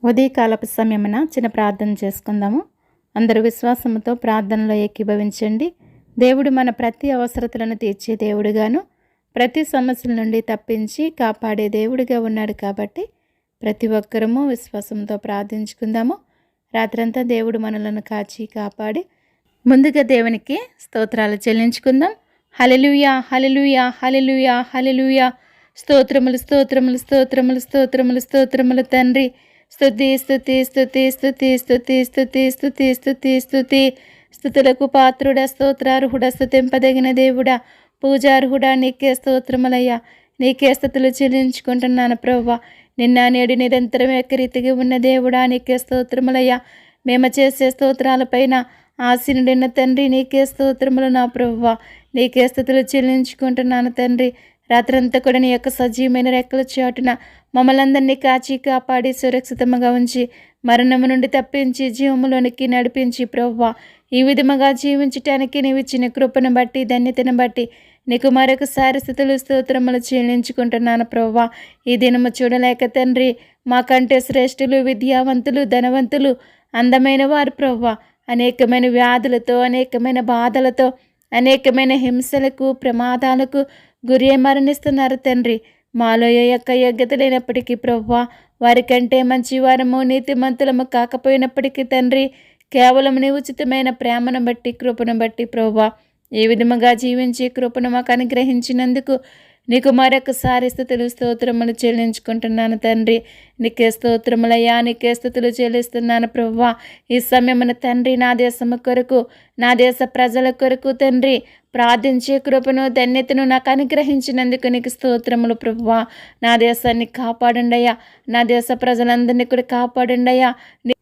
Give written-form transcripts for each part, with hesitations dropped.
ఉదయకాలపు సమయమున చిన్న ప్రార్థన చేసుకుందాము. అందరూ విశ్వాసముతో ప్రార్థనలో ఏకీభవించండి. దేవుడు మన ప్రతి అవసరతలను తీర్చే దేవుడుగాను, ప్రతి సమస్యల నుండి తప్పించి కాపాడే దేవుడిగా ఉన్నాడు. కాబట్టి ప్రతి ఒక్కరము విశ్వాసంతో ప్రార్థించుకుందాము. రాత్రంతా దేవుడు మనలను కాచి కాపాడి ముందుగా దేవునికి స్తోత్రాలు చెల్లించుకుందాం. హల్లెలూయా, హల్లెలూయా, హల్లెలూయా, హల్లెలూయా. స్తోత్రములు, స్తోత్రములు, స్తోత్రములు, స్తోత్రములు, స్తోత్రములు తండ్రి. స్తుతి, స్తుతి, స్తుతి, స్తుతి, స్తుతి, స్తుతి, స్తుతి, స్తుతి, స్తుతి. స్తుతులకు పాత్రుడా, స్తోత్రార్హుడా, స్తుతింపదగిన దేవుడా, పూజార్హుడా, నీకే స్తోత్రములయ్యా. నీకే స్తుతులు చెల్లించుకుంటున్నాను ప్రభువా. నిన్న నేడు నిరంతరం ఏకరీతిగా ఉన్న దేవుడా, నీకే స్తోత్రములయ్యా. మేము చేసే స్తోత్రాలపైన ఆసీనుడైన తండ్రి, నీకే స్తోత్రములు నా ప్రభువా. నీకే స్తుతులు చెల్లించుకుంటున్నాను తండ్రి. రాత్రంతా కూడా నీ యొక్క సజీవమైన రెక్కల చాటున మమ్మల్ని అందరినీ కాచి కాపాడి సురక్షితంగా ఉంచి మరణము నుండి తప్పించి జీవములోనికి నడిపించి ప్రభువా, ఈ విధముగా జీవించటానికి నీవు ఇచ్చిన కృపను బట్టి ధన్యతను బట్టి నీకు మరొకసారి స్థుతులు స్తోత్రములు చెల్లించుకుంటున్నాను ప్రభువా. ఈ దినము చూడలేక తండ్రి, మాకంటే శ్రేష్ఠులు, విద్యావంతులు, ధనవంతులు, అందమైన వారు ప్రభువా, అనేకమైన వ్యాధులతో, అనేకమైన బాధలతో, అనేకమైన హింసలకు, ప్రమాదాలకు గురి మరణిస్తున్నారు తండ్రి. మాలో ఏ యొక్క యోగ్యత లేనప్పటికీ ప్రభువా, వారికంటే మంచి వారము, నీతిమంతులము కాకపోయినప్పటికీ తండ్రి, కేవలం నీ ఉచితమైన ప్రేమను బట్టి, కృపను బట్టి ప్రభువా, ఏ విధముగా జీవించి కృపను మాకు అనుగ్రహించినందుకు నీకు మరొకసారి స్తుతులు స్తోత్రములు చెల్లించుకుంటున్నాను తండ్రి. నీకే స్తోత్రములయ్యా, నీకే స్తుతులు చెల్లిస్తున్నాను ప్రభువా. ఈ సమయమున తండ్రి, నా దేశము కొరకు, నా దేశ ప్రజల కొరకు తండ్రి, ప్రార్థించే కృపను ధన్యతను నాకు అనుగ్రహించినందుకు నీకు స్తోత్రములు ప్రభువా. నా దేశాన్ని కాపాడుండయ్యా, నా దేశ ప్రజలందరినీ కూడా కాపాడుండయ్యా.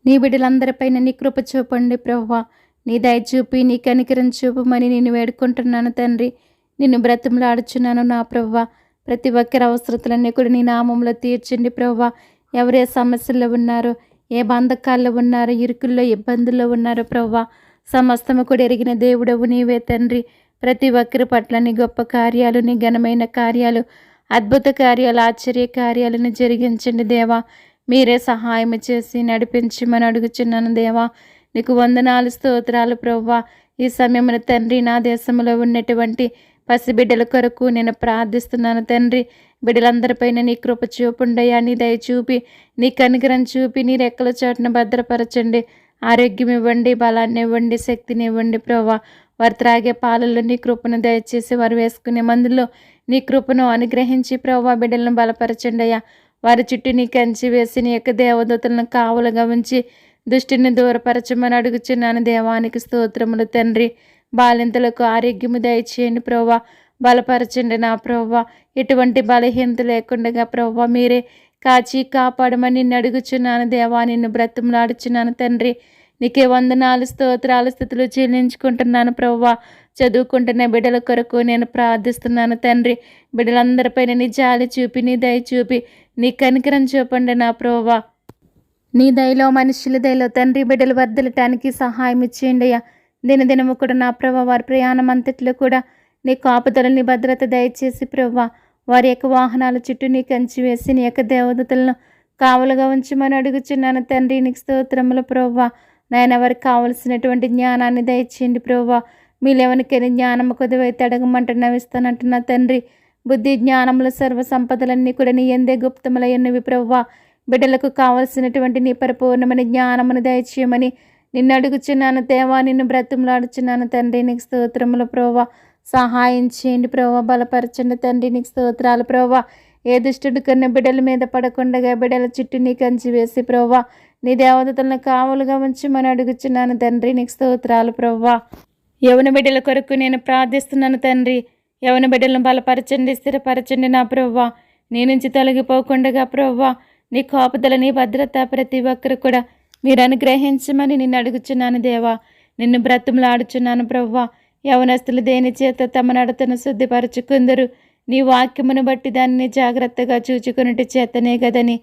నీ బిడ్డలందరిపైన నీ కృప చూపండి ప్రభువా. నీ దయ చూపి నీ కనికరం చూపమని నేను వేడుకుంటున్నాను తండ్రి. నిన్ను బ్రతిమలాడుచున్నాను నా ప్రభువా. ప్రతి ఒక్కరి అవసరతలన్నీ కూడా నీ నామంలో తీర్చండి ప్రభువా. ఎవరే సమస్యల్లో ఉన్నారో, ఏ బంధకాల్లో ఉన్నారో, ఇరుకుల్లో ఇబ్బందుల్లో ఉన్నారో ప్రభువా, సమస్తము కూడా ఎరిగిన దేవుడవు నీవే తండ్రి. ప్రతి ఒక్కరి పట్ల నీ గొప్ప కార్యాలు, నీ ఘనమైన కార్యాలు, అద్భుత కార్యాలు, ఆశ్చర్య కార్యాలను జరిగించండి దేవా. మీరే సహాయం చేసి నడిపించమని అడుగుచున్నాను దేవా. నీకు వందనాలు, స్తోత్రాలు ప్రభువా. ఈ సమయమున తండ్రి, నా దేశంలో ఉన్నటువంటి పసిబిడ్డల కొరకు నేను ప్రార్థిస్తున్నాను తండ్రి. బిడ్డలందరిపైన నీ కృప చూపుండయా, నీ దయ చూపి, నీ కనికరం చూపి, నీ రెక్కల చాటున భద్రపరచండి. ఆరోగ్యం ఇవ్వండి, బలాన్ని ఇవ్వండి, శక్తిని ఇవ్వండి ప్రభువా. వారు త్రాగే పాలల్లో నీ కృపను దయచేసి, వారు వేసుకునే మందుల్లో నీ కృపను అనుగ్రహించి ప్రభువా, బిడ్డలను బలపరచండి అయ్యా. వారి చుట్టూ నీ కంచి వేసి నీ యొక్క దేవదూతలను కావలుగా ఉంచి దుష్టిని దూరపరచమని అడుగుచున్నాను దేవానికి స్తోత్రములు తండ్రి. బాలింతలకు ఆరోగ్యము దయచేయండి ప్రభువా. బలపరచండి నా ప్రభువా. ఎటువంటి బలహీనత లేకుండా ప్రభువా మీరే కాచి కాపాడమని నిన్ను అడుగుచున్నాను దేవా. నిన్ను బ్రతిమలాడుచున్నాను తండ్రి. నీకే వందనాలు, స్తోత్రాలు, స్తుతులు చెల్లించుకుంటున్నాను ప్రభువా. చదువుకుంటున్న బిడ్డల కొరకు నేను ప్రార్థిస్తున్నాను తండ్రి. బిడ్డలందరిపైన నీ జాలి చూపి, నీ దయ చూపి, నీ కనికరం చూపండి నా ప్రభువా. నీ దయలో, మనుషుల దయలో తండ్రి, బిడ్డలు వర్దలటానికి సహాయం ఇచ్చేయండి అయ్యా. దినదినము కూడా నా ప్రభువా, వారి ప్రయాణం అంతట్లో కూడా నీ కాపుదలని భద్రత దయచేసి ప్రభువా, వారి యొక్క వాహనాల చుట్టూ నీ కంచి వేసి నీ యొక్క దేవదూతలను కావలుగా ఉంచమని అడుగుచున్నాను తండ్రి. నీకు స్తోత్రములు ప్రభువా. నాయన, వారికి కావలసినటువంటి జ్ఞానాన్ని దయచేయండి ప్రభువా. మీరు ఎవరికైనా జ్ఞానము కొద్దివైతే అడగమంటున్నా ఇస్తానంటున్నా తండ్రి. బుద్ధి జ్ఞానముల సర్వ సంపదలన్నీ కూడా నీ ఎందే గుప్తములయ్యున్నవి ప్రభువా. బిడ్డలకు కావలసినటువంటి నీ పరిపూర్ణమైన జ్ఞానమును దయచేయమని నిన్ను అడుగుచున్నాను దేవా. నిన్ను బ్రతిమలాడుచున్నాను తండ్రి. నీకు స్తోత్రములు ప్రభువా. సహాయం చేయండి ప్రభువా, బలపరచండి తండ్రి. నీకు స్తోత్రాలు ప్రభువా. ఏ దుష్టుడి కన్నా బిడ్డల మీద పడకుండా బిడ్డల చుట్టూ నీ కంచి వేసి ప్రభువా, నీ దేవదూతలను కావలుగా ఉంచమని అడుగుచున్నాను తండ్రి. నీకు స్తోత్రాలు ప్రభువా. యవన బిడ్డల కొరకు నేను ప్రార్థిస్తున్నాను తండ్రి. యవన బిడ్డలను బలపరచండి, స్థిరపరచండి నా ప్రభువా. నీ నుంచి తొలగిపోకుండా ప్రభువా, నీ కాపుదల, నీ భద్రత ప్రతి ఒక్కరు కూడా మీరు అనుగ్రహించమని నిన్ను అడుగుచున్నాను దేవా. నిన్ను బ్రతిమలాడుచున్నాను ప్రభువా. యవనస్తులు దేని చేత తమ నడతను శుద్ధిపరచుకుందరు, నీ వాక్యమును బట్టి దాన్ని జాగ్రత్తగా చూచుకున్నట్టు చేతనే కదని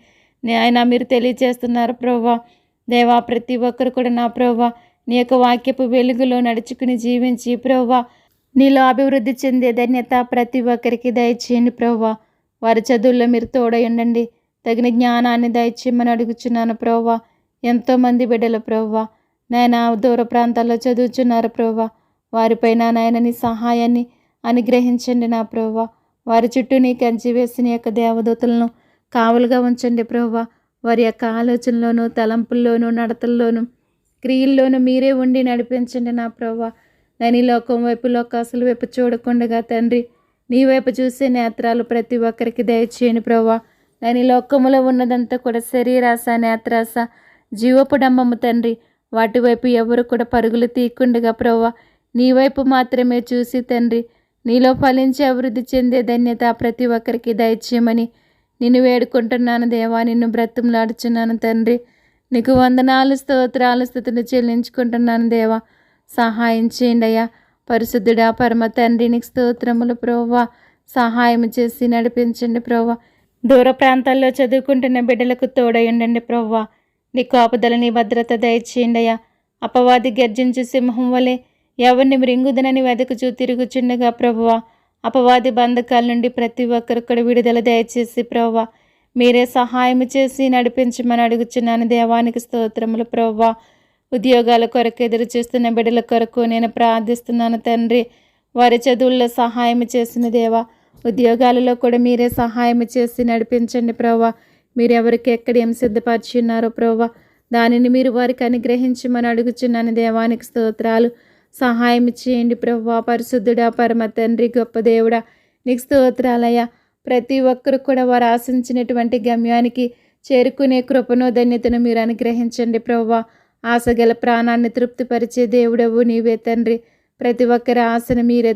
ఆయన మీరు తెలియజేస్తున్నారు ప్రభువా. దేవా, ప్రతి ఒక్కరు కూడా నా ప్రభువా నీ యొక్క వాక్యపు వెలుగులో నడుచుకుని జీవించి ప్రభువా, నీలో అభివృద్ధి చెందే ధన్యత ప్రతి ఒక్కరికి దయచేయండి ప్రభువా. వారి చదువుల్లో మీరు తోడై ఉండండి. తగిన జ్ఞానాన్ని దయచేయమని అడుగుచున్నాను ప్రభువా. ఎంతోమంది బిడ్డలు ప్రభువా నాయన దూర ప్రాంతాల్లో చదువుచున్నారు ప్రభువా. వారిపైన నాయన నీ సహాయాన్ని అనుగ్రహించండి నా ప్రభువా. వారి చుట్టూ నీ కంచి వేసిన యొక్క దేవదూతలను కావలుగా ఉంచండి ప్రభువా. వారి యొక్క ఆలోచనలోనూ తలంపుల్లోనూ నడతల్లోనూ క్రియల్లోనూ మీరే ఉండి నడిపించండి నా ప్రభువా. నేను ఈ లోకం వైపు లోకాసుల వైపు చూడకుండగా తండ్రి నీ వైపు చూసే నేత్రాలు ప్రతి ఒక్కరికి దయచేయని ప్రభువా. నేను ఈ లోకములో ఉన్నదంతా కూడా శరీరాశ నేత్రాశ జీవపు డంబము తండ్రి వాటి వైపు ఎవరు కూడా పరుగులు తీయకుండగా ప్రభువా నీ వైపు మాత్రమే చూసి తండ్రి నీలో ఫలించి అభివృద్ధి చెందే ధన్యత ప్రతి ఒక్కరికి దయచేయమని నిన్ను వేడుకుంటున్నాను దేవా. నిన్ను బ్రతిమలాడుచున్నాను తండ్రి. నీకు వందనాలు స్తోత్రాలు స్తుతులు చెల్లించుకుంటున్నాను దేవా. సహాయం చేయండి అయ్యా. పరిశుద్ధుడా పరమ తండ్రి నీకు స్తోత్రములు ప్రభువా. సహాయం చేసి నడిపించండి ప్రభువా. దూర ప్రాంతాల్లో చదువుకుంటున్న బిడ్డలకు తోడై ఉండండి ప్రభువా. నీ కాపుదల నీ భద్రత దయచేయండి అయ్యా. అపవాది గర్జించు సింహం వలె ఎవరిని మృంగుదనని వెదకుచూ తిరుగుచుండగా ప్రభువా అపవాది బంధకాల నుండి ప్రతి ఒక్కరికి విడుదల దయచేసి ప్రభువా మీరే సహాయం చేసి నడిపించమని అడుగుచున్నాను దేవానికి స్తోత్రములు ప్రభువా. ఉద్యోగాల కొరకు ఎదురు చూస్తున్న బిడ్డల కొరకు నేను ప్రార్థిస్తున్నాను తండ్రి. వారి చదువుల్లో సహాయం చేసిన దేవా ఉద్యోగాలలో కూడా మీరే సహాయం చేసి నడిపించండి ప్రభువా. మీరు ఎవరికి ఎక్కడ ఏం సిద్ధపరిచి ఉన్నారో ప్రభువా దానిని మీరు వారికి అనుగ్రహించమని అడుగుచున్నాను దేవానికి స్తోత్రాలు. సహాయం చేయండి ప్రభువా. పరిశుద్ధుడా పరమ తండ్రి గొప్ప దేవుడా నీకు స్తోత్రాలయ్యా. ప్రతి ఒక్కరు కూడా వారు ఆశించినటువంటి గమ్యానికి చేరుకునే కృపను ధన్యతను మీరు అనుగ్రహించండి ప్రభువా. ఆశగల ప్రాణాన్ని తృప్తిపరిచే దేవుడవు నీవే తండ్రి. ప్రతి ఒక్కరి ఆశను మీరే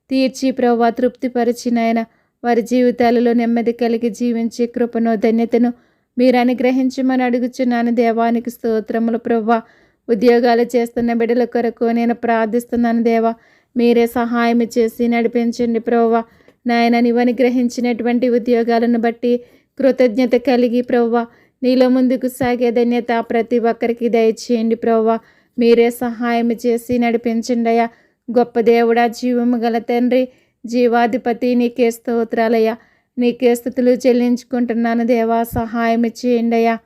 తీర్చి ప్రభువా తృప్తిపరిచిన ఆయన వారి జీవితాలలో నెమ్మది కలిగి జీవించే కృపను ధన్యతను మీరు అనుగ్రహించమని అడుగుచున్నాను దేవానికి స్తోత్రములు ప్రభువా. ఉద్యోగాలు చేస్తున్న బిడ్డల కొరకు నేను ప్రార్థిస్తున్నాను దేవా. మీరే సహాయం చేసి నడిపించండి ప్రభువా. నాయన నీవు అనుగ్రహించినటువంటి ఉద్యోగాలను బట్టి కృతజ్ఞత కలిగి ప్రభువా నీలో ముందుకు సాగే ధన్యత ప్రతి ఒక్కరికి దయచేయండి ప్రభువా. మీరే సహాయం చేసి నడిపించండి అయ్యా. గొప్ప దేవుడా జీవము గల తండ్రి జీవాధిపతి నీకే స్తోత్రాలయ్యా. నీకే స్తుతులు చెల్లించుకుంటున్నాను దేవా. సహాయం చేయండి అయ్యా.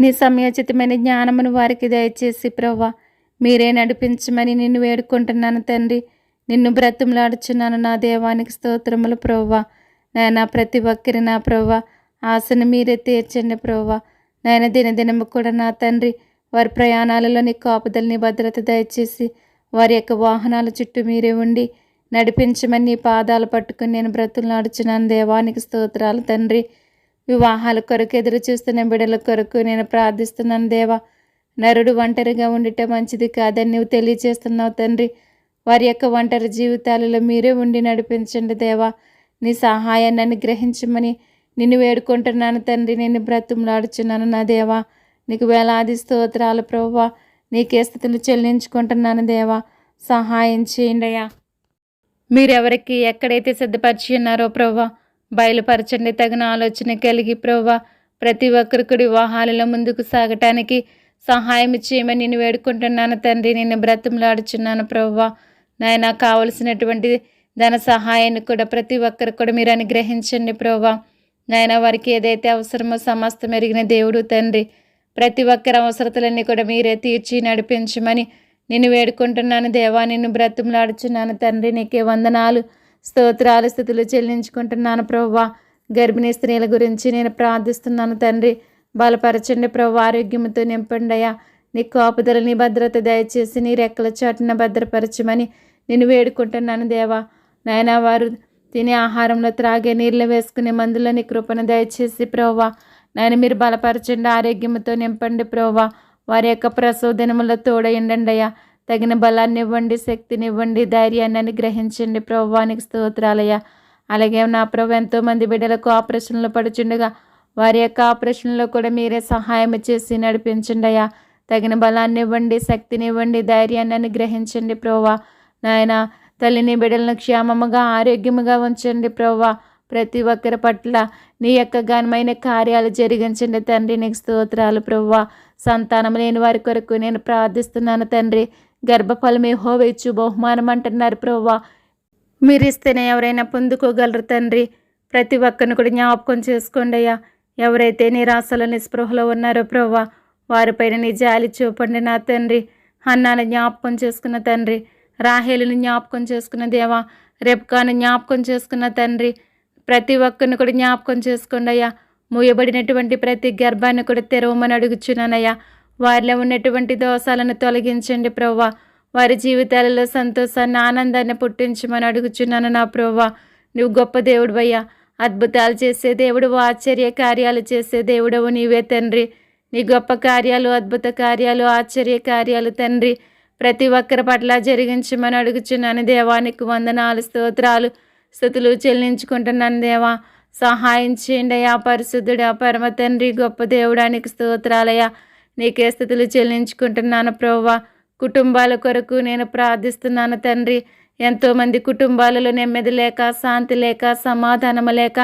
నీ సమయోచితమైన జ్ఞానమును వారికి దయచేసి ప్రభువా మీరే నడిపించమని నిన్ను వేడుకుంటున్నాను తండ్రి. నిన్ను బ్రతిమలాడుచున్నాను నా దేవానికి స్తోత్రములు ప్రభువా. నాయన ప్రతి ఒక్కరి నా ప్రభువా ఆశను మీరే తీర్చండి ప్రభువా. నాయన దినదినము కూడా నా తండ్రి వారి ప్రయాణాలలో నీ కాపుదలని భద్రత దయచేసి వారి యొక్క వాహనాల చుట్టూ మీరే ఉండి నడిపించమని నీ పాదాలు పట్టుకుని నేను బ్రతుమలాడుచున్నాను దేవానికి స్తోత్రాలు తండ్రి. వివాహాల కొరకు ఎదురు చూస్తున్న బిడ్డల కొరకు నేను ప్రార్థిస్తున్నాను దేవా. నరుడు ఒంటరిగా ఉండటం మంచిది కాదని నువ్వు తెలియజేస్తున్నావు తండ్రి. వారి యొక్క ఒంటరి జీవితాలలో మీరే ఉండి నడిపించండి దేవా. నీ సహాయాన్ని అనుగ్రహించమని నిన్ను వేడుకుంటున్నాను తండ్రి. నేను బ్రతుమలాడుచున్నాను నా దేవా. నీకు వేలాది స్తోత్రాలు ప్రభువా. నీకే స్తుతులు చెల్లించుకుంటున్నాను దేవా. సహాయం చేయండి అయ్యా. మీరెవరికి ఎక్కడైతే సిద్ధపరిచి ఉన్నారో ప్రభువా బయలుపరచండి. తగిన ఆలోచన కలిగి ప్రభువా ప్రతి ఒక్కరికి వివాహాలలో ముందుకు సాగటానికి సహాయం చేయమని నేను వేడుకుంటున్నాను తండ్రి. నేను బ్రతిమలాడుచున్నాను ప్రభువా. నాయన కావలసినటువంటి ధన సహాయాన్ని కూడా ప్రతి ఒక్కరికి కూడా మీరు అనుగ్రహించండి ప్రభువా. నాయన వారికి ఏదైతే అవసరమో సమస్తం ఎరిగిన దేవుడు తండ్రి. ప్రతి ఒక్కరి అవసరతలన్నీ కూడా మీరే తీర్చి నడిపించమని నేను వేడుకుంటున్నాను దేవా. నిన్ను బ్రతిమలాడుచున్నాను తండ్రి. నీకే వందనాలు స్తోత్రాలు స్తుతులు చెల్లించుకుంటున్నాను ప్రభువా. గర్భిణీ స్త్రీల గురించి నేను ప్రార్థిస్తున్నాను తండ్రి. బలపరచండి ప్రభువా. ఆరోగ్యంతో నింపండి అయ్యా. నీ కాపుదల నీ భద్రత దయచేసి నీ రెక్కల చాటున భద్రపరచమని నేను వేడుకుంటున్నాను దేవా. నాయన వారు తినే ఆహారంలో త్రాగే నీళ్ళు వేసుకునే మందులో నీ కృపను దయచేసి ప్రభువా నాయన మీరు బలపరచండి. ఆరోగ్యంతో నింపండి ప్రభువా. వారి యొక్క ప్రసవ దినములో తోడయండి అయ్యా. తగిన బలాన్ని ఇవ్వండి, శక్తిని ఇవ్వండి, ధైర్యాన్ని అనుగ్రహించండి ప్రభువానికి స్తోత్రాలయ్యా. అలాగే నా ప్రభు ఎంతోమంది బిడ్డలకు ఆపరేషన్లు పడుచుండగా వారి యొక్క ఆపరేషన్లో కూడా మీరే సహాయం చేసి నడిపించండి అయ్యా. తగిన బలాన్ని ఇవ్వండి, శక్తిని ఇవ్వండి, ధైర్యాన్ని అనుగ్రహించండి ప్రభువా. నాయన తల్లిని బిడ్డలను క్షేమముగా ఆరోగ్యముగా ఉంచండి ప్రభువా. ప్రతి ఒక్కరి పట్ల నీ యొక్క ఘనమైన కార్యాలు జరిగించండి తండ్రి. నీకు స్తోత్రాలు ప్రభువా. సంతానం లేని వారి కొరకు నేను ప్రార్థిస్తున్నాను తండ్రి. గర్భఫలం యెహోవా ఇచ్చు బహుమానం అంటున్నారు ప్రభువా. మీరు ఇస్తేనే ఎవరైనా పొందుకోగలరు తండ్రి. ప్రతి ఒక్కరిని కూడా జ్ఞాపకం చేసుకోండి అయ్యా. ఎవరైతే నిరాశలో నిస్పృహలో ఉన్నారో ప్రభువా, వారిపైన నీ జాలి చూపండి నా తండ్రి. హన్నాను జ్ఞాపకం చేసుకున్న తండ్రి, రాహేలుని జ్ఞాపకం చేసుకున్న దేవా, రెబ్కాను జ్ఞాపకం చేసుకున్న తండ్రి, ప్రతి ఒక్కరిని కూడా జ్ఞాపకం చేసుకోండి అయ్యా. మూయబడినటువంటి ప్రతి గర్భాన్ని కూడా తెరవమని అడుగుచున్నానయ్యా. వారిలో ఉన్నటువంటి దోషాలను తొలగించండి ప్రభువా. వారి జీవితాలలో సంతోషాన్ని, ఆనందాన్ని పుట్టించమని అడుగుచున్నాను నా ప్రభువా. నువ్వు గొప్ప దేవుడివయ్యా, అద్భుతాలు చేసే దేవుడు, ఆశ్చర్య కార్యాలు చేసే దేవుడవు నీవే తండ్రి. నీ గొప్ప కార్యాలు, అద్భుత కార్యాలు, ఆశ్చర్య కార్యాలు తండ్రి ప్రతి ఒక్కరి పట్ల జరిగించమని అడుగుచున్నాను దేవా. నీకు వందనాలు, స్తోత్రాలు, స్తుతులు చెల్లించుకుంటున్నాను దేవా. సహాయం చేయండి అయ్యా. పరిశుద్ధుడా, పరమ తండ్రి, గొప్ప దేవుడానికి స్తోత్రాలయ్యా. నీకే స్థుతులు చెల్లించుకుంటున్నాను ప్రభువా. కుటుంబాల కొరకు నేను ప్రార్థిస్తున్నాను తండ్రి. ఎంతోమంది కుటుంబాలలో నెమ్మది లేక, శాంతి లేక, సమాధానము లేక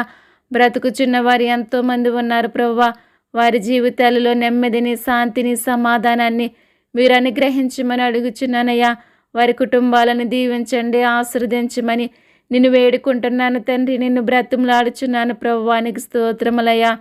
బ్రతుకుచున్న వారు ఎంతోమంది ఉన్నారు ప్రభువా. వారి జీవితాలలో నెమ్మదిని, శాంతిని, సమాధానాన్ని మీరు అనుగ్రహించమని అడుగుచున్నానయ్యా. వారి కుటుంబాలను దీవించండి, ఆశీర్వదించమని నిన్ను వేడుకుంటున్నాను తండ్రి. నిన్ను బ్రతుములాడుచున్నాను ప్రభువా. నీకు స్తోత్రములయ్యా.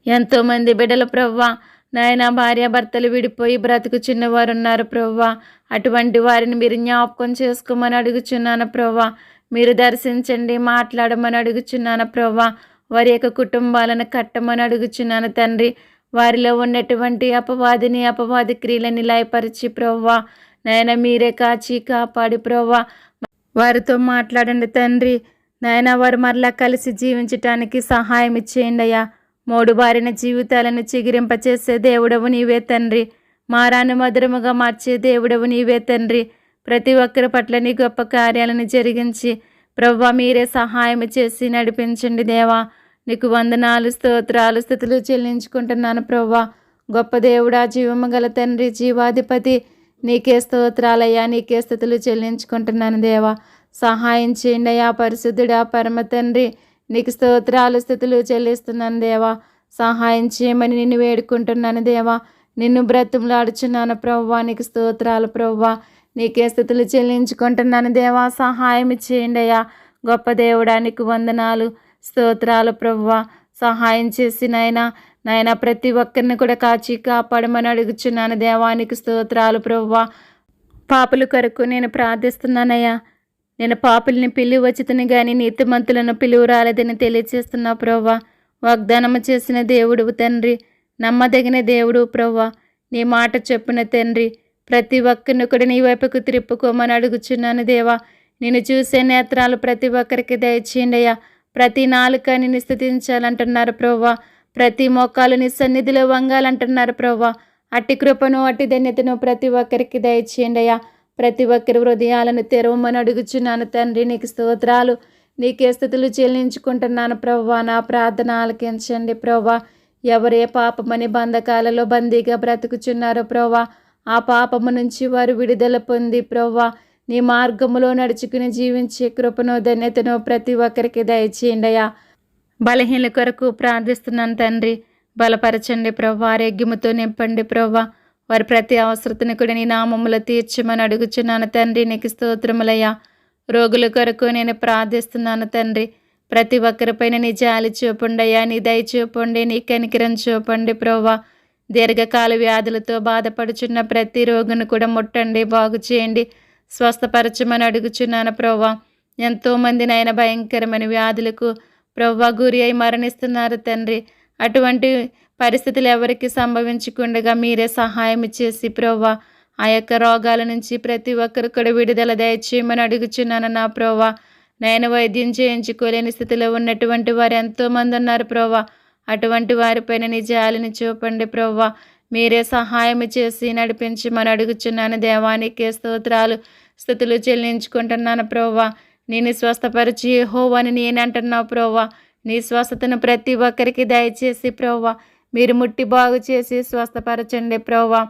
ఎంతోమంది బిడ్డలు ప్రభువా, నాయన భార్యాభర్తలు విడిపోయి బ్రతుకుచున్నవారు ఉన్నారు ప్రభువా. అటువంటి వారిని మీరు జ్ఞాపకం చేసుకోమని అడుగుచున్నాను ప్రభువా. మీరు దర్శించండి, మాట్లాడమని అడుగుచున్నాను ప్రభువా. వారి యొక్క కుటుంబాలను కట్టమని అడుగుచున్నాను తండ్రి. వారిలో ఉన్నటువంటి అపవాది క్రియలని లయపరిచి ప్రభువా, నాయన మీరే కాచి కాపాడి ప్రభువా వారితో మాట్లాడండి తండ్రి. నాయన వారు మరలా కలిసి జీవించటానికి సహాయం ఇచ్చేయండి అయ్యా. మూడు బారిన జీవితాలను చిగిరింపచేసే దేవుడవు నీవే తండ్రి. మారాను మధురముగా మార్చే దేవుడవు నీవే తండ్రి. ప్రతి ఒక్కరి పట్ల నీ గొప్ప కార్యాలను జరిగించి ప్రభువా మీరే సహాయం చేసి నడిపించండి దేవా. నీకు వందనాలు, స్తోత్రాలు, స్తుతులు చెల్లించుకుంటున్నాను ప్రభువా. గొప్ప దేవుడా, జీవము గల తండ్రి, జీవాధిపతి, నీకే స్తోత్రాలయ్యా. నీకే స్తుతులు చెల్లించుకుంటున్నాను దేవా. సహాయం చేయండి అయ్యా. పరిశుద్ధుడా, పరమ తండ్రి, నీకు స్తోత్రాలు, స్తుతులు చెల్లిస్తున్నాను దేవా. సహాయం చేయమని నిన్ను వేడుకుంటున్నాను దేవా. నిన్ను బ్రతుములాడుచున్నాను ప్రభువా. నీకు స్తోత్రాలు ప్రభువా. నీకే స్తుతులు చెల్లించుకుంటున్నాను దేవా. సహాయం చేయండి అయ్యా. గొప్ప దేవుడా, నీకు వందనాలు, స్తోత్రాలు ప్రభువా. సహాయం చేసి నాయన ప్రతి ఒక్కరిని కూడా కాచి కాపాడమని అడుగుచున్నాను దేవానికి స్తోత్రాలు ప్రభువా. పాపుల కొరకు నేను ప్రార్థిస్తున్నానయ్యా. నేను పాపుల్ని పిలువచ్చుతుని కానీ నీతిమంతులను పిలువ రాలేదని తెలియచేస్తున్నా ప్రభువా. వాగ్దానము చేసిన దేవుడు తండ్రి, నమ్మదగిన దేవుడు ప్రభువా. నీ మాట చెప్పిన తండ్రి, ప్రతి ఒక్కరిని కూడా నీ వైపుకు త్రిప్పుకోమని అడుగుచున్నాను దేవా. నేను చూసే నేత్రాలు ప్రతి ఒక్కరికి దయచేయండి అయ్యా. ప్రతి నాలుక నిన్ను స్తుతించాలంటున్నారు ప్రభువా. ప్రతి మోకాలు నీ సన్నిధిలో వంగాలంటున్నారు ప్రభువా. అట్టి కృపను, అట్టి ధన్యతను ప్రతి ఒక్కరికి దయచేయండి అయ్యా. ప్రతి ఒక్కరి హృదయాలను తెరవమని అడుగుచున్నాను తండ్రి. నీకు స్తోత్రాలు, నీకే స్తుతులు చెల్లించుకుంటున్నాను ప్రభువా. నా ప్రార్థన ఆలకించండి ప్రభువా. ఎవరే పాపమని బంధకాలలో బందీగా బ్రతుకుచున్నారో ప్రభువా, ఆ పాపము నుంచి వారు విడుదల పొంది ప్రభువా నీ మార్గములో నడుచుకుని జీవించే కృపను, ధన్యతను ప్రతి ఒక్కరికి దయచేయండి అయ్యా. బలహీనల కొరకు ప్రార్థిస్తున్నాను తండ్రి. బలపరచండి ప్రభువా. ఆరోగ్యముతో నింపండి ప్రభువా. వారి ప్రతి అవసరతను కూడా నీ నామములో తీర్చమని అడుగుచున్నాను తండ్రి. నీకు స్తోత్రములయ్యా. రోగుల కొరకు నేను ప్రార్థిస్తున్నాను తండ్రి. ప్రతి ఒక్కరిపైన నీ జాలి చూపండి అయ్యా. నీ దయ చూపండి, నీ కనికరం చూపండి ప్రభువా. దీర్ఘకాల వ్యాధులతో బాధపడుచున్న ప్రతి రోగును కూడా ముట్టండి, బాగు చేయండి, స్వస్థపరచమని అడుగుచున్నాను ప్రభువా. ఎంతోమంది నాయన భయంకరమైన వ్యాధులకు ప్రభువా గురి అయి మరణిస్తున్నారు తండ్రి. అటువంటి పరిస్థితులు ఎవరికి సంభవించకుండా మీరే సహాయం చేసి ప్రభువా ఆ యొక్క రోగాల నుంచి ప్రతి ఒక్కరు కూడా విడుదల దయచేయమని అడుగుచున్నాను నా ప్రభువా. నేను వైద్యం చేయించుకోలేని స్థితిలో ఉన్నటువంటి వారు ఎంతోమంది ఉన్నారు ప్రభువా. అటువంటి వారిపైన నీ జాలిని చూపండి ప్రభువా. మీరే సహాయం చేసి నడిపించమని అడుగుచున్నాను దేవానికే స్తోత్రాలు, స్తుతులు చెల్లించుకుంటున్నాను ప్రభువా. నేను స్వస్థపరిచి యెహోవాని నేను అంటున్నావు ప్రభువా. నీ స్వస్థతను ప్రతి ఒక్కరికి దయచేసి ప్రభువా మీరు ముట్టి బాగు చేసి స్వస్థపరచండి ప్రభువా.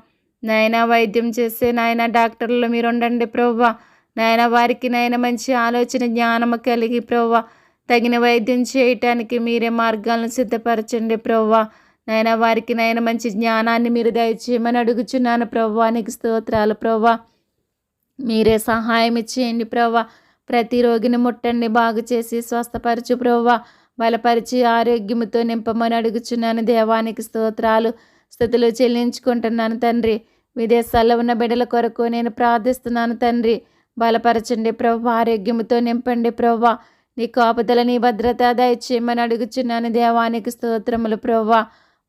నాయన వైద్యం చేసే నాయన డాక్టర్లు మీరు ఉండండి ప్రభువా. నాయన వారికి నాయన మంచి ఆలోచన, జ్ఞానము కలిగి ప్రభువా తగిన వైద్యం చేయటానికి మీరే మార్గాలను సిద్ధపరచండి ప్రభువా. నాయన వారికి నాయన మంచి జ్ఞానాన్ని మీరు దయచేయమని అడుగుచున్నాను ప్రభువా. నీకు స్తోత్రాలు ప్రభువా. మీరే సహాయం ఇచ్చేయండి ప్రభువా. ప్రతి రోగిని ముట్టండి, బాగు చేసి స్వస్థపరచు ప్రభువా. బలపరిచి ఆరోగ్యముతో నింపమని అడుగుచున్నాను. దేవానికి స్తోత్రాలు స్తుతులు చెల్లించుకుంటున్నాను తండ్రి. విదేశాల్లో ఉన్న బిడ్డల కొరకు నేను ప్రార్థిస్తున్నాను తండ్రి. బలపరచండి ప్రభు, ఆరోగ్యముతో నింపండి ప్రభు. నీ కాపుదల నీ భద్రత దయచేయమని అడుగుచున్నాను. దేవానికి స్తోత్రములు ప్రభు.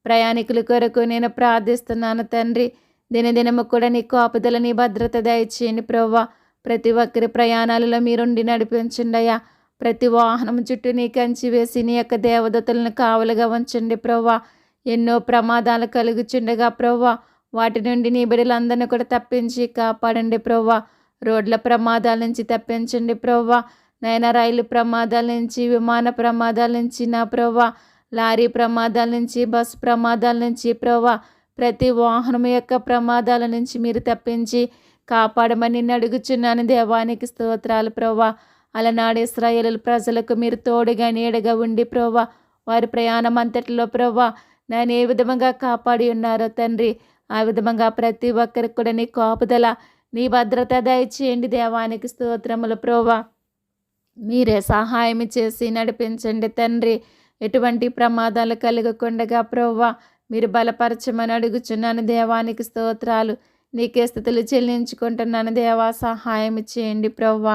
ప్రయాణికుల కొరకు నేను ప్రార్థిస్తున్నాను తండ్రి. దినదినము కూడా నీ కాపుదల నీ భద్రత దయచేయండి ప్రభు. ప్రతి ఒక్కరి ప్రయాణాలలో మీరుండి నడిపించండి అయ్యా. ప్రతి వాహనం చుట్టూ నీ కంచి వేసి నీ యొక్క దేవదతులను కావలుగా ఉంచండి ప్రభు. ఎన్నో ప్రమాదాలు కలుగుచుండగా ప్రభు, వాటి నుండి నీ బిడ్డలందరినీ కూడా తప్పించి కాపాడండి ప్రభు. రోడ్ల ప్రమాదాల నుంచి తప్పించండి ప్రభు. నైనా రైలు ప్రమాదాల నుంచి, విమాన ప్రమాదాల నుంచి నా ప్రభు, లారీ ప్రమాదాల నుంచి, బస్సు ప్రమాదాల నుంచి ప్రభు, ప్రతి వాహనం యొక్క ప్రమాదాల నుంచి మీరు తప్పించి కాపాడమని నిన్ను అడుగుచున్నాను. దేవానికి స్తోత్రాలు ప్రభు. అలనాడు ఇశ్రాయేలు ప్రజలకు మీరు తోడుగా నీడగా ఉండి ప్రభు, వారి ప్రయాణం అంతటిలో ప్రభు నేను ఏ విధంగా కాపాడి ఉన్నారో తండ్రి, ఆ విధంగా ప్రతి ఒక్కరికి కూడా నీ కాపుదల నీ భద్రత దయచేయండి. దేవానికి స్తోత్రములు ప్రభు. మీరే సహాయం చేసి నడిపించండి తండ్రి. ఎటువంటి ప్రమాదాలు కలగకుండగా ప్రభు మీరు బలపరచమని అడుగుచున్నాను. దేవానికి స్తోత్రాలు నీకే స్తుతులు చెల్లించుకుంటున్నాను. దేవా సహాయం చేయండి ప్రభు.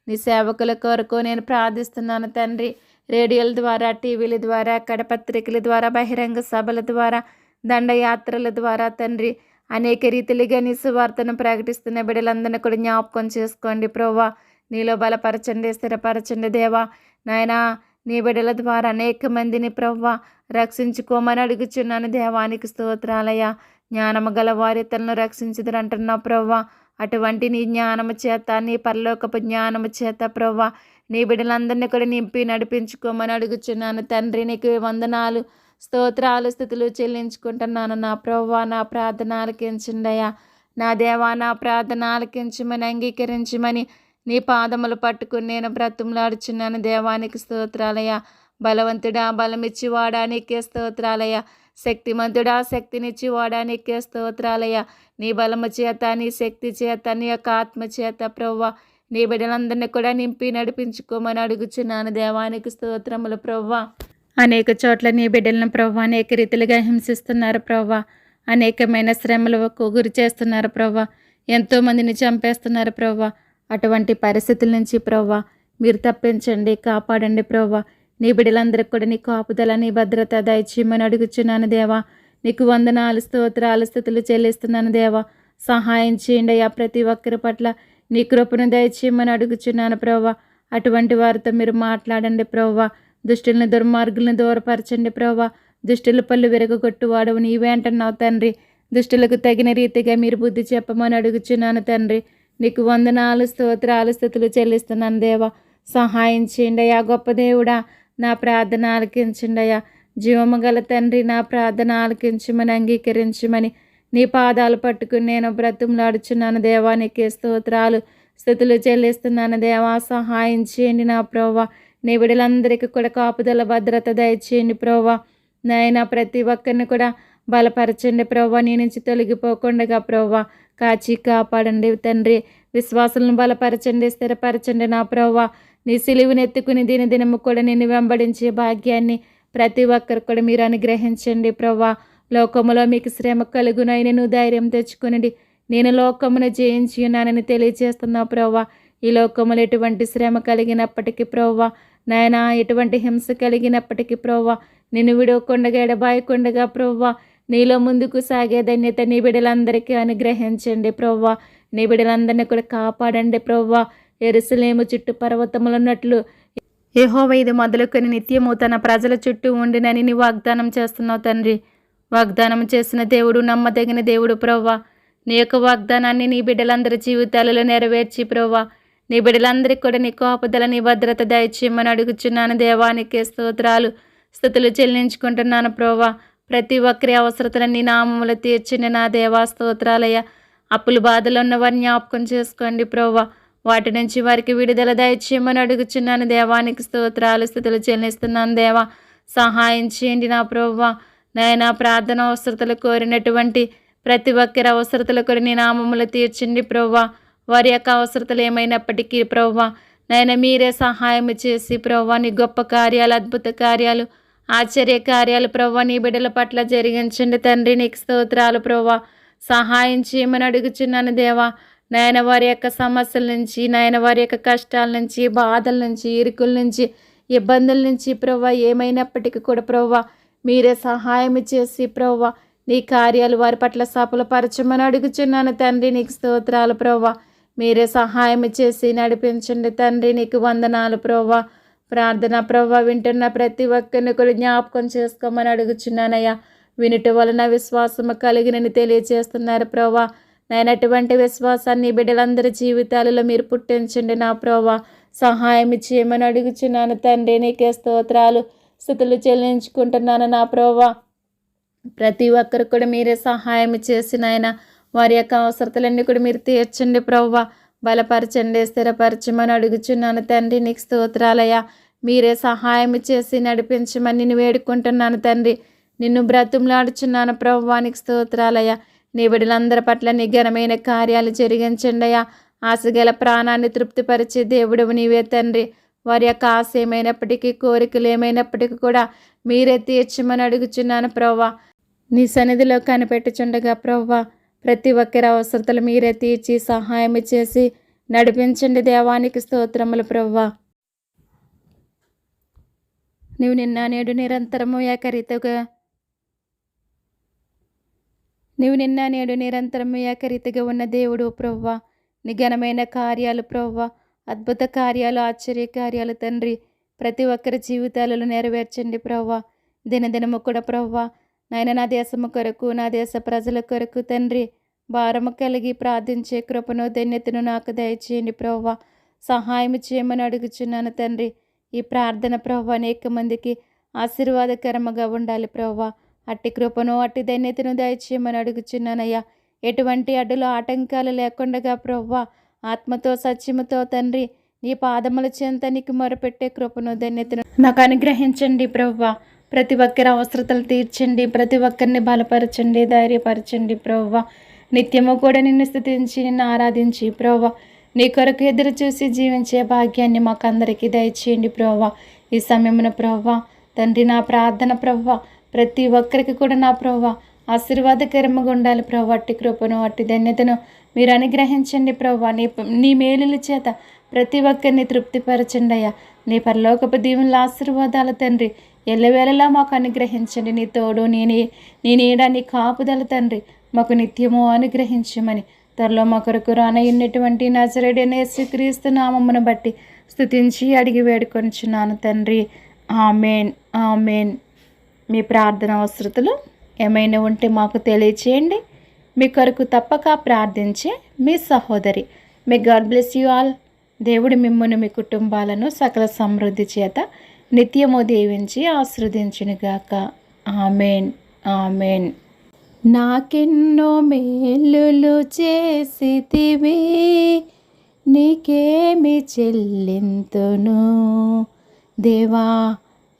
నీ సేవకుల కొరకు నేను ప్రార్థిస్తున్నాను తండ్రి. రేడియోల ద్వారా, టీవీల ద్వారా, కడపత్రికల ద్వారా, బహిరంగ సభల ద్వారా, దండయాత్రల ద్వారా తండ్రి అనేక రీతిలుగా నీ సువార్తను ప్రకటిస్తున్న బిడ్డలందరినీ కూడా జ్ఞాపకం చేసుకోండి ప్రభా. నీలో బలపరచండి, స్థిరపరచండి దేవా. నాయనా నీ బిడ్డల ద్వారా అనేక మందిని ప్రభా రక్షించుకోమని అడుగుచున్నాను. దేవానికి స్తోత్రాలయ్యా. జ్ఞానము గల వారి తనను రక్షించుదురంటున్నా ప్రభా. అటువంటి నీ జ్ఞానము చేత, నీ పరలోకపు జ్ఞానము చేత ప్రభా నీ బిడ్డలందరినీ కూడా నింపి నడిపించుకోమని అడుగుచున్నాను తండ్రి. నీకు వందనాలు, స్తోత్రాలు, స్థుతులు చెల్లించుకుంటున్నాను నా ప్రభువా. నా ప్రార్థన ఆలకించండియా. నా దేవా నా ప్రార్థన ఆలకించమని, అంగీకరించమని నీ పాదములు పట్టుకుని నేను బ్రతుములాడుచున్నాను. దేవానికి స్తోత్రాలయ్యా. బలవంతుడా బలమిచ్చి వాడానికే స్తోత్రాలయ్యా. శక్తిమంతుడా శక్తినిచ్చి వాడానికే స్తోత్రాలయ్యా. నీ బలము చేత, నీ శక్తి చేత, నీ యొక్క ఆత్మ చేత ప్రభువా నీ బిడ్డలందరినీ కూడా నింపి నడిపించుకోమని అడుగుచున్నాను. దేవానికి స్తోత్రములు ప్రభువా. అనేక చోట్ల నీ బిడ్డలను ప్రభు అనేక రీతిలుగా హింసిస్తున్నారు ప్రభు. అనేకమైన శ్రమలకు గురి చేస్తున్నారు ప్రభు. ఎంతోమందిని చంపేస్తున్నారు ప్రభు. అటువంటి పరిస్థితుల నుంచి ప్రభు మీరు తప్పించండి, కాపాడండి ప్రభు. నీ బిడ్డలందరికీ కూడా నీ కాపుదల, నీ భద్రత దయచేయమని అడుగుచున్నాను దేవా. నీకు వందనాలు, స్తోత్రాలు, స్థుతులు చెల్లిస్తున్నాను దేవా. సహాయం చేయండి అయ్యా. ప్రతి ఒక్కరి పట్ల నీ కృపను దయచేయమని అడుగుచున్నాను ప్రభు. అటువంటి వారితో మీరు మాట్లాడండి ప్రభు. దుష్టులను, దుర్మార్గులను దూరపరచండి ప్రభా. దుష్టుల పళ్ళు విరగొట్టువాడవు నీవే అంటున్నావు తండ్రి. దుష్టులకు తగిన రీతిగా మీరు బుద్ధి చెప్పమని అడుగుచున్నాను తండ్రి. నీకు వందనాలు, స్తోత్రాలు, స్థుతులు చెల్లిస్తున్నాను దేవా. సహాయం చేయండి అయ్యా. గొప్ప దేవుడా నా ప్రార్థన ఆలకించండి అయ్యా. జీవము గల తండ్రి నా ప్రార్థన ఆలకించమని, అంగీకరించమని నీ పాదాలు పట్టుకుని నేను బ్రతుములాడుచున్నాను దేవా. నీకే స్తోత్రాలు, స్థుతులు చెల్లిస్తున్నాను దేవా. సహాయం చేయండి నా ప్రభువా. నీ బిడ్డలందరికీ కూడా కాపుదల, భద్రత దయచేయండి ప్రభా. నాయన ప్రతి ఒక్కరిని కూడా బలపరచండి ప్రభా. నీ నుంచి తొలగిపోకుండా ప్రభా కాచి కాపాడండి తండ్రి. విశ్వాసాలను బలపరచండి, స్థిరపరచండి నా ప్రభా. నీ సిలువుని ఎత్తుకుని దినదినము కూడా నిన్ను వెంబడించే భాగ్యాన్ని ప్రతి ఒక్కరు కూడా మీరు అనుగ్రహించండి ప్రభా. లోకములో మీకు శ్రమ కలుగునైనను ధైర్యం తెచ్చుకునండి, నేను లోకమును జయించి ఉన్నానని తెలియజేస్తున్నావు ప్రభా. ఈ లోకములు ఎటువంటి శ్రమ కలిగినప్పటికీ ప్రభువా, నాయనా ఎటువంటి హింస కలిగినప్పటికీ ప్రభువా, నిన్ను విడవకుండగా ఎడబాయకుండగా ప్రభువా నీలో ముందుకు సాగే ధన్యత నీ బిడ్డలందరికీ అనుగ్రహించండి ప్రభువా. నీ బిడ్డలందరినీ కూడా కాపాడండి ప్రభువా. యెరూషలేము చుట్టూ పర్వతములు ఉన్నట్లు యెహోవా ఇది మొదలుకొని నిత్యము తన ప్రజల చుట్టూ ఉండినని నీ వాగ్దానం చేస్తున్నావు తండ్రి. వాగ్దానం చేసిన దేవుడు నమ్మదగిన దేవుడు ప్రభువా. నీ యొక్క వాగ్దానాన్ని నీ బిడ్డలందరి జీవితాలలో నెరవేర్చి ప్రభువా నీ బిడ్డలందరికీ కూడా నీ కాపుదల, నీ భద్రత దయచేయమని అడుగుచున్నాను. దేవానికి స్తోత్రాలు, స్థుతులు చెల్లించుకుంటున్నాను ప్రభువా. ప్రతి ఒక్కరి అవసరతలను నీ నామములు తీర్చండి నా దేవా. స్తోత్రాలయ్యా. అప్పులు బాధలు ఉన్న వారిని జ్ఞాపకం చేసుకోండి ప్రభువా. వాటి నుంచి వారికి విడుదల దయచేయమని అడుగుచున్నాను. దేవానికి స్తోత్రాలు, స్థుతులు చెల్లిస్తున్నాను దేవా. సహాయం చేయండి నా ప్రభువా. నాయనా ప్రార్థన అవసరతలు కోరినటువంటి ప్రతి ఒక్కరి అవసరతలు కూడా నీ నామములు తీర్చండి ప్రభువా. వారి యొక్క అవసరతలు ఏమైనప్పటికీ ప్రభువా నాయన మీరే సహాయం చేసి ప్రభా నీ గొప్ప కార్యాలు, అద్భుత కార్యాలు, ఆశ్చర్య కార్యాలు ప్రభా నీ బిడ్డల పట్ల జరిగించండి తండ్రి. నీకు స్తోత్రాలు ప్రభా. సహాయం చేయమని అడుగుచున్నాను దేవా. నాయన వారి యొక్క సమస్యల నుంచి, నాయన వారి యొక్క కష్టాల నుంచి, బాధల నుంచి, ఇరుకుల నుంచి, ఇబ్బందుల నుంచి ప్రభా ఏమైనప్పటికీ కూడా ప్రభా మీరే సహాయం చేసి ప్రభా నీ కార్యాలు వారి పట్ల సఫలపరచమని అడుగుచున్నాను తండ్రి. నీకు స్తోత్రాలు ప్రభా. మీరే సహాయం చేసి నడిపించండి తండ్రి. నీకు వందనాలు ప్రభా. ప్రార్థన ప్రభా వింటున్న ప్రతి ఒక్కరిని కూడా జ్ఞాపకం చేసుకోమని అడుగుచున్నానయ్యా. వినుట వలన విశ్వాసము కలిగినని తెలియజేస్తున్నారు ప్రభా. నేను అటువంటి విశ్వాసాన్ని బిడ్డలందరి జీవితాలలో మీరు పుట్టించండి నా ప్రభా. సహాయం చేయమని అడుగుచున్నాను తండ్రి. నీకే స్తోత్రాలు స్తుతులు చెల్లించుకుంటున్నాను నా ప్రభా. ప్రతి ఒక్కరు కూడా మీరే సహాయం చేసిన ఆయన వారి యొక్క అవసరతలన్నీ కూడా మీరు తీర్చండి ప్రభా. బలపరచండి, స్థిరపరచమని అడుగుచున్నాను తండ్రి. నీకు స్తోత్రాలయ్యా. మీరే సహాయం చేసి నడిపించమని నేను వేడుకుంటున్నాను తండ్రి. నిన్ను బ్రతుములాడుచున్నాను ప్రభువా. నీకు స్తోత్రాలయ్యా. నీ బిడ్డలందరి పట్ల నీ ఘనమైన కార్యాలు జరిగించండి అయ్యా. ఆశగల ప్రాణాన్ని తృప్తిపరిచే దేవుడవు నీవే తండ్రి. వారి యొక్క ఆశ ఏమైనప్పటికీ, కోరికలు ఏమైనప్పటికీ కూడా మీరే తీర్చమని అడుగుచున్నాను ప్రభువా. నీ సన్నిధిలో కనిపెట్టుచుండగా ప్రభువా ప్రతి ఒక్కరి అవసరతలు మీరే తీర్చి సహాయం చేసి నడిపించండి దేవానికి స్తోత్రములు ప్రభువా. నీవు నిన్న నేడు నిరంతరము ఏకరీతిగా ఉన్న దేవుడు ప్రభువా. నీ ఘనమైన కార్యాలు ప్రభువా, అద్భుత కార్యాలు, ఆశ్చర్య కార్యాలు తండ్రి ప్రతి ఒక్కరి జీవితాలలో నెరవేర్చండి ప్రభువా. దినదినము కూడా ప్రభువా నాయన నా దేశము కొరకు, నా దేశ ప్రజల కొరకు తండ్రి భారము కలిగి ప్రార్థించే కృపను, ధన్యతను నాకు దయచేయండి ప్రభువా. సహాయం చేయమని అడుగుచున్నాను తండ్రి. ఈ ప్రార్థన ప్రభువా అనేక మందికి ఆశీర్వాదకరముగా ఉండాలి ప్రభువా. అట్టి కృపను, అట్టి ధన్యతను దయచేయమని అడుగుచున్నానయ్యా. ఎటువంటి అడ్డులు, ఆటంకాలు లేకుండా ప్రభువా ఆత్మతో సత్యముతో తండ్రి నీ పాదముల చెంత నీకు మొరపెట్టే కృపను, ధన్యతను నాకు అనుగ్రహించండి ప్రభువా. ప్రతి ఒక్కరి అవసరతలు తీర్చండి. ప్రతి ఒక్కరిని బలపరచండి, ధైర్యపరచండి ప్రభువా. నిత్యము కూడా నిన్ను స్తుతించి, నిన్ను ఆరాధించి ప్రభువా నీ కొరకు ఎదురు చూసి జీవించే భాగ్యాన్ని మాకు అందరికీ దయచేయండి ప్రభువా. ఈ సమయమున ప్రభువా తండ్రి నా ప్రార్థన ప్రభువా ప్రతి ఒక్కరికి కూడా నా ప్రభువా ఆశీర్వాదకరముగా ఉండాలి ప్రభువా. అట్టి కృపను, అట్టి ధన్యతను మీరు అనుగ్రహించండి ప్రభువా. నీ మేలుల చేత ప్రతి ఒక్కరిని తృప్తిపరచండి అయ్యా. నీ పరలోకపు దీవెనల ఆశీర్వాదాల తండ్రి ఎల్లవేళలా మాకు అనుగ్రహించండి. నీ తోడు, నీ నీడ, నీ కాపుదల తండ్రి మాకు నిత్యము అనుగ్రహించమని త్వరలో మా కొరకు రానయ్యున్నటువంటి నజరేయుడైన యేసుక్రీస్తు నామమును బట్టి స్తుతించి అడిగి వేడుకొనుచున్నాను తండ్రి. ఆమేన్, ఆమేన్. మీ ప్రార్థన అవసరతలు ఏమైనా ఉంటే మాకు తెలియచేయండి. మీ కొరకు తప్పక ప్రార్థించే మీ సహోదరి. May God bless you all. దేవుడు మిమ్మును, మీ కుటుంబాలను సకల సమృద్ధి చేత నిత్యము దీవించి ఆశీర్వదించునుగాక. ఆమేన్, ఆమేన్. నాకెన్నో మేలులు చేసితివి, నీకేమి చెల్లింతును దేవా,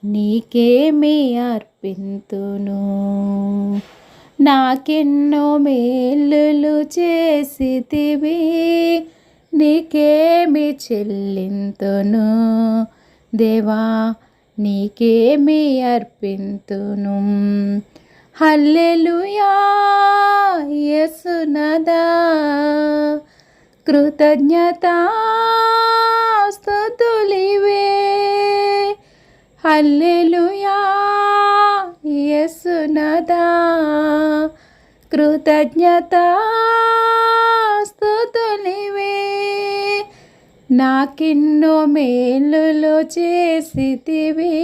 నీకేమి అర్పింతును. నాకెన్నో మేలులు చేసితివి, నీకేమి చెల్లింతును దేవా, నీకేమి అర్పింతును. హల్లెలూయా యేసునాథా, కృతజ్ఞతా స్తుతులివే. హల్లెలూయా యేసునాథా, కృతజ్ఞతా స్తుతులివే. నాకెన్నో మేలులు చేసితివి,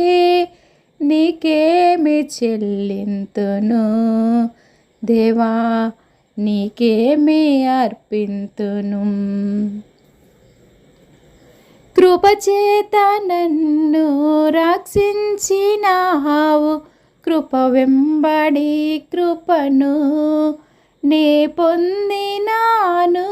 నీకేమి చెల్లింతును దేవా, నీకేమి అర్పింతును. కృపచేత నన్ను రక్షించినావు, కృప వెంబడి కృపను నే పొందినాను.